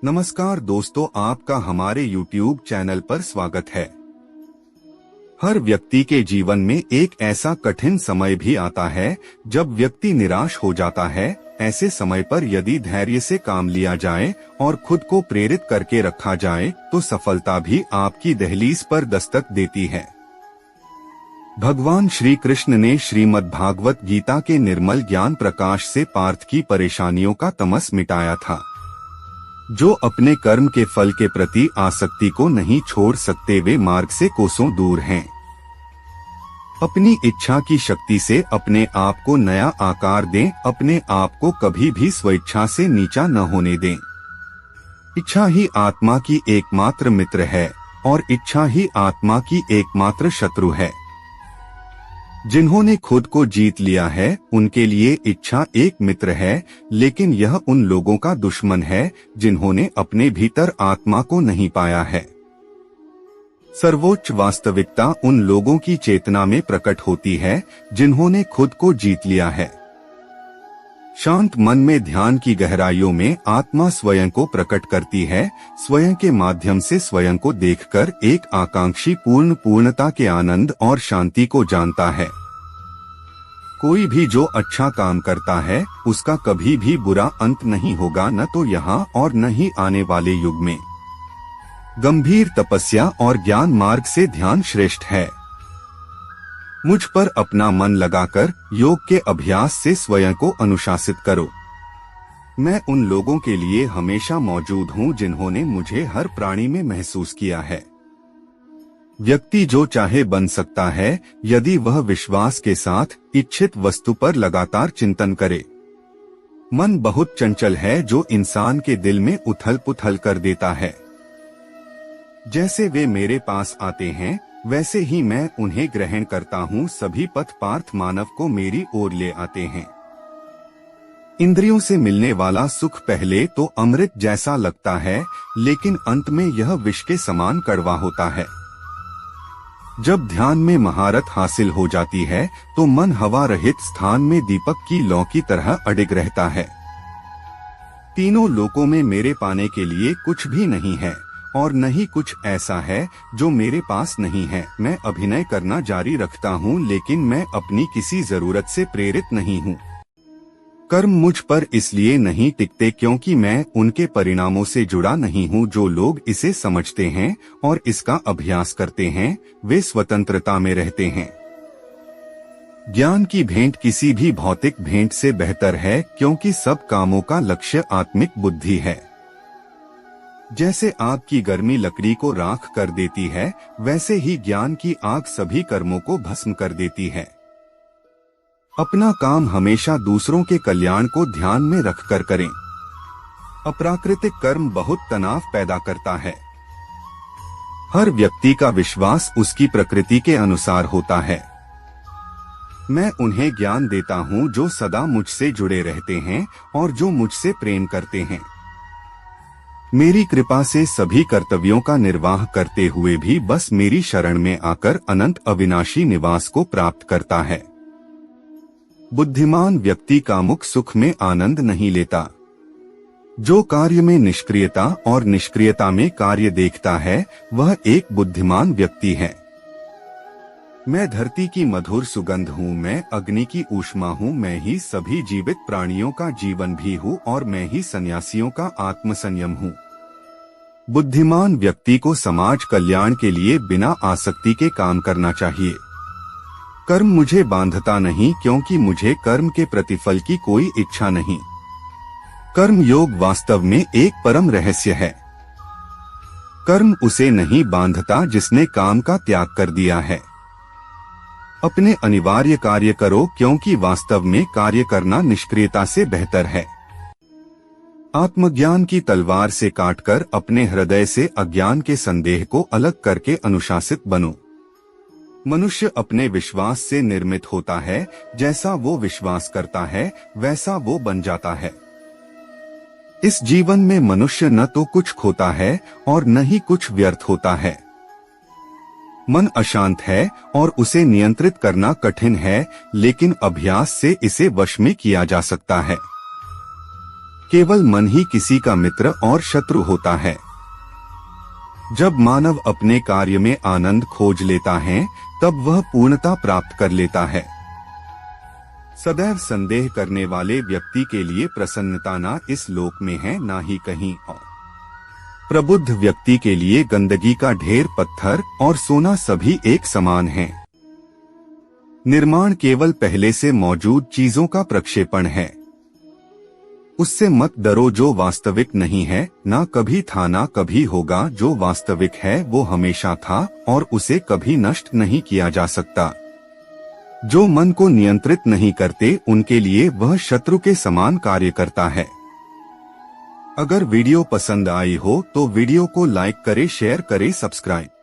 नमस्कार दोस्तों, आपका हमारे YouTube चैनल पर स्वागत है। हर व्यक्ति के जीवन में एक ऐसा कठिन समय भी आता है जब व्यक्ति निराश हो जाता है। ऐसे समय पर यदि धैर्य से काम लिया जाए और खुद को प्रेरित करके रखा जाए तो सफलता भी आपकी दहलीज पर दस्तक देती है। भगवान श्री कृष्ण ने श्रीमद् भागवत गीता के निर्मल ज्ञान प्रकाश से पार्थ की परेशानियों का तमस मिटाया था। जो अपने कर्म के फल के प्रति आसक्ति को नहीं छोड़ सकते वे मार्ग से कोसों दूर हैं। अपनी इच्छा की शक्ति से अपने आप को नया आकार दें, अपने आप को कभी भी स्वेच्छा से नीचा न होने दें। इच्छा ही आत्मा की एकमात्र मित्र है और इच्छा ही आत्मा की एकमात्र शत्रु है। जिन्होंने खुद को जीत लिया है उनके लिए इच्छा एक मित्र है, लेकिन यह उन लोगों का दुश्मन है जिन्होंने अपने भीतर आत्मा को नहीं पाया है। सर्वोच्च वास्तविकता उन लोगों की चेतना में प्रकट होती है जिन्होंने खुद को जीत लिया है। शांत मन में ध्यान की गहराइयों में आत्मा स्वयं को प्रकट करती है। स्वयं के माध्यम से स्वयं को देखकर एक आकांक्षी पूर्णता के आनंद और शांति को जानता है। कोई भी जो अच्छा काम करता है उसका कभी भी बुरा अंत नहीं होगा, न तो यहाँ और न ही आने वाले युग में। गंभीर तपस्या और ज्ञान मार्ग से ध्यान श्रेष्ठ है। मुझ पर अपना मन लगाकर योग के अभ्यास से स्वयं को अनुशासित करो। मैं उन लोगों के लिए हमेशा मौजूद हूँ जिन्होंने मुझे हर प्राणी में महसूस किया है। व्यक्ति जो चाहे बन सकता है यदि वह विश्वास के साथ इच्छित वस्तु पर लगातार चिंतन करे। मन बहुत चंचल है जो इंसान के दिल में उथल पुथल कर देता है। जैसे वे मेरे पास आते हैं वैसे ही मैं उन्हें ग्रहण करता हूँ। सभी पथ पार्थ मानव को मेरी ओर ले आते हैं। इंद्रियों से मिलने वाला सुख पहले तो अमृत जैसा लगता है, लेकिन अंत में यह विष के समान कड़वा होता है। जब ध्यान में महारत हासिल हो जाती है तो मन हवा रहित स्थान में दीपक की लौ की तरह अडिग रहता है। तीनों लोकों में मेरे पाने के लिए कुछ भी नहीं है और न ही कुछ ऐसा है जो मेरे पास नहीं है। मैं अभिनय करना जारी रखता हूँ, लेकिन मैं अपनी किसी जरूरत से प्रेरित नहीं हूँ। कर्म मुझ पर इसलिए नहीं टिकते क्योंकि मैं उनके परिणामों से जुड़ा नहीं हूँ। जो लोग इसे समझते हैं और इसका अभ्यास करते हैं वे स्वतंत्रता में रहते हैं। ज्ञान की भेंट किसी भी भौतिक भेंट से बेहतर है क्योंकि सब कामों का लक्ष्य आत्मिक बुद्धि है। जैसे आग की गर्मी लकड़ी को राख कर देती है, वैसे ही ज्ञान की आग सभी कर्मों को भस्म कर देती है। अपना काम हमेशा दूसरों के कल्याण को ध्यान में रखकर करें। अप्राकृतिक कर्म बहुत तनाव पैदा करता है। हर व्यक्ति का विश्वास उसकी प्रकृति के अनुसार होता है। मैं उन्हें ज्ञान देता हूँ जो सदा मुझसे जुड़े रहते हैं और जो मुझसे प्रेम करते हैं। मेरी कृपा से सभी कर्तव्यों का निर्वाह करते हुए भी बस मेरी शरण में आकर अनंत अविनाशी निवास को प्राप्त करता है। बुद्धिमान व्यक्ति कामुक सुख में आनंद नहीं लेता। जो कार्य में निष्क्रियता और निष्क्रियता में कार्य देखता है वह एक बुद्धिमान व्यक्ति है। मैं धरती की मधुर सुगंध हूँ, मैं अग्नि की ऊष्मा हूँ, मैं ही सभी जीवित प्राणियों का जीवन भी हूँ और मैं ही सन्यासियों का आत्मसंयम हूँ। बुद्धिमान व्यक्ति को समाज कल्याण के लिए बिना आसक्ति के काम करना चाहिए। कर्म मुझे बांधता नहीं क्योंकि मुझे कर्म के प्रतिफल की कोई इच्छा नहीं। कर्म योग वास्तव में एक परम रहस्य है। कर्म उसे नहीं बांधता जिसने काम का त्याग कर दिया है। अपने अनिवार्य कार्य करो क्योंकि वास्तव में कार्य करना निष्क्रियता से बेहतर है। आत्मज्ञान की तलवार से काटकर अपने हृदय से अज्ञान के संदेह को अलग करके अनुशासित बनो। मनुष्य अपने विश्वास से निर्मित होता है। जैसा वो विश्वास करता है वैसा वो बन जाता है। इस जीवन में मनुष्य न तो कुछ खोता है और न ही कुछ व्यर्थ होता है। मन अशांत है और उसे नियंत्रित करना कठिन है, लेकिन अभ्यास से इसे वश में किया जा सकता है। केवल मन ही किसी का मित्र और शत्रु होता है। जब मानव अपने कार्य में आनंद खोज लेता है तब वह पूर्णता प्राप्त कर लेता है। सदैव संदेह करने वाले व्यक्ति के लिए प्रसन्नता ना इस लोक में है ना ही कहीं और। प्रबुद्ध व्यक्ति के लिए गंदगी का ढेर, पत्थर और सोना सभी एक समान हैं। निर्माण केवल पहले से मौजूद चीजों का प्रक्षेपण है। उससे मत डरो जो वास्तविक नहीं है, ना कभी था ना कभी होगा। जो वास्तविक है वो हमेशा था और उसे कभी नष्ट नहीं किया जा सकता। जो मन को नियंत्रित नहीं करते उनके लिए वह शत्रु के समान कार्य करता है। अगर वीडियो पसंद आई हो तो वीडियो को लाइक करें, शेयर करें, सब्सक्राइब